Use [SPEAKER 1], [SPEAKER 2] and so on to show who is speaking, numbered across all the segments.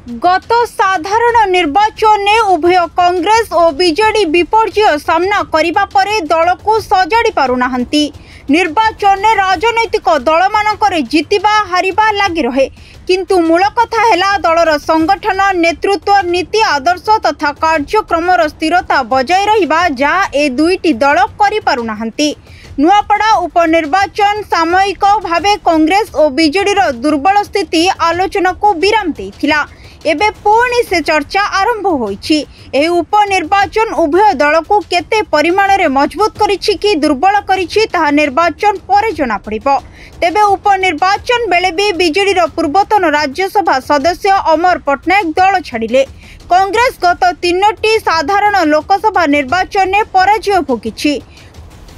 [SPEAKER 1] गत साधारण निर्वाचन में उभय कांग्रेस और बीजेडी विपर्यय सामना करिबा परे दल को सजाड़ी पारुनाहंती। निर्वाचन में राजनैतिक दल मानकर जितिबा हारिबा लगी रहे, किंतु मूल कथा है दलर संगठन नेतृत्व नीति आदर्श तथा कार्यक्रम स्थिरता बजाय रहिबा जहाँ ए दुईटी दल करि पारुनाहंती। नुआपड़ा उपनिर्वाचन सामयिक भावे कांग्रेस और बीजेडी दुर्बल स्थिति आलोचना को विराम देथिला। एबे पुणी से चर्चा आरंभ होईछि। एही उपनिर्वाचन उभय दल को केते परिमाण रे मजबूत करिछि कि दुर्बल करिछि ताहा निर्वाचन पर जना पड़िबो। तेबे उपनिर्वाचन बेले भी बीजेडी पूर्वतन राज्यसभा सदस्य अमर पटनायक दल छाड़िले। कांग्रेस गत 3टी साधारण लोकसभा निर्वाचन में पराजय भोगिछि।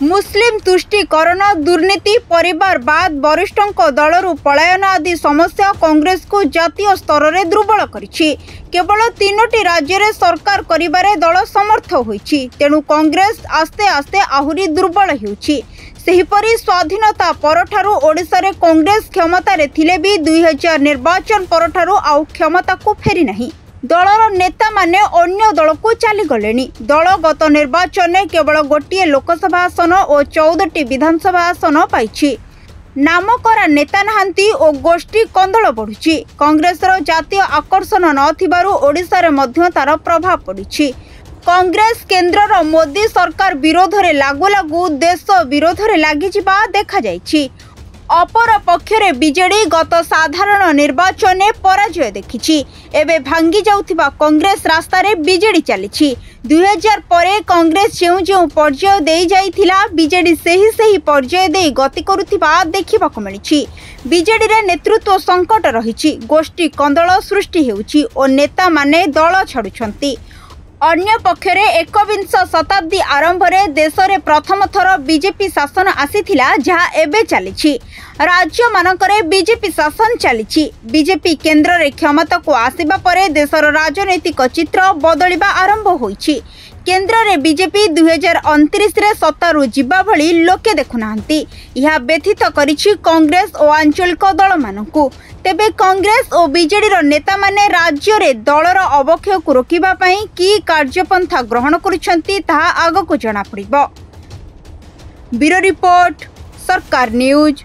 [SPEAKER 1] मुस्लिम तुष्टिकरण दुर्नीति परिवारवाद वरिष्ठों दलरू पलायन आदि समस्या कांग्रेस को जातीय स्तर में दुर्बल करिछि। केवल 3टी राज्य रे सरकार करिबारे दल समर्थ होइछि, तेणु कांग्रेस आस्ते आस्ते आहुरी दुर्बल होउछि। सेहिपरि स्वाधीनता परठारु ओडिशा रे कांग्रेस क्षमता रे थिले भी 2000 निर्वाचन परठारु आउ क्षमता को फेरी नहीं। दलर नेता माने अन्य दल को चली गलेनी। दल गत निर्वाचन में केवल गोटे लोकसभा आसन और 14टी विधानसभा आसन पाइछि। नामकरा नेता नहांती और गोष्ठी कंदल बढ़ुछि। कांग्रेसर जातीय आकर्षण नथिबारु ओडिशा रे मध्य तार प्रभाव पड़िछि। कांग्रेस केंद्रर मोदी सरकार विरोध रे लागू लागू देश विरोध रे लागि जिबा देखा जाइछि। अपर पक्षरे बीजेडी गत साधारण निर्वाचन में पराजय देखिछि। एबे भांगी जाउथिबा कांग्रेस रास्ता रे बीजेडी चलिछि। 2000 परे कांग्रेस जो पर्याय दे जाइथिला बीजेडी सही पर्याय दे गति करुथिबा देखिबाक मिलिछि। बीजेडी रे नेतृत्व संकट रहिछि, गोष्ठी कंदल सृष्टि हेउछि और नेता माने दल छाडुछंती। अन्य पक्षरे 21 शताब्दी आरंभ रे देश रे प्रथम थर बीजेपी शासन आसीथिला, जहाँ एबे चलिछि। राज्य मानकरे बीजेपी शासन चलिछि। बीजेपी केंद्र रे क्षमता को आसीबा परे देशर राजनैतिक चित्र बदलिबा आरंभ होइछि। केंद्र रे बीजेपी 2029 रे सत्तारू जिबा भली लोके देखुनांती। यह व्यथित करिछि कांग्रेस और आंचलिक दल मानकु। तेबे कांग्रेस और बीजेडी नेता माने राज्य रे दलर अवक्षय को रोकिबा पई की कार्यपंथा ग्रहण करुछंती ताहा आगको जना पड़िबो। ब्यूरो रिपोर्ट, सरकार न्यूज।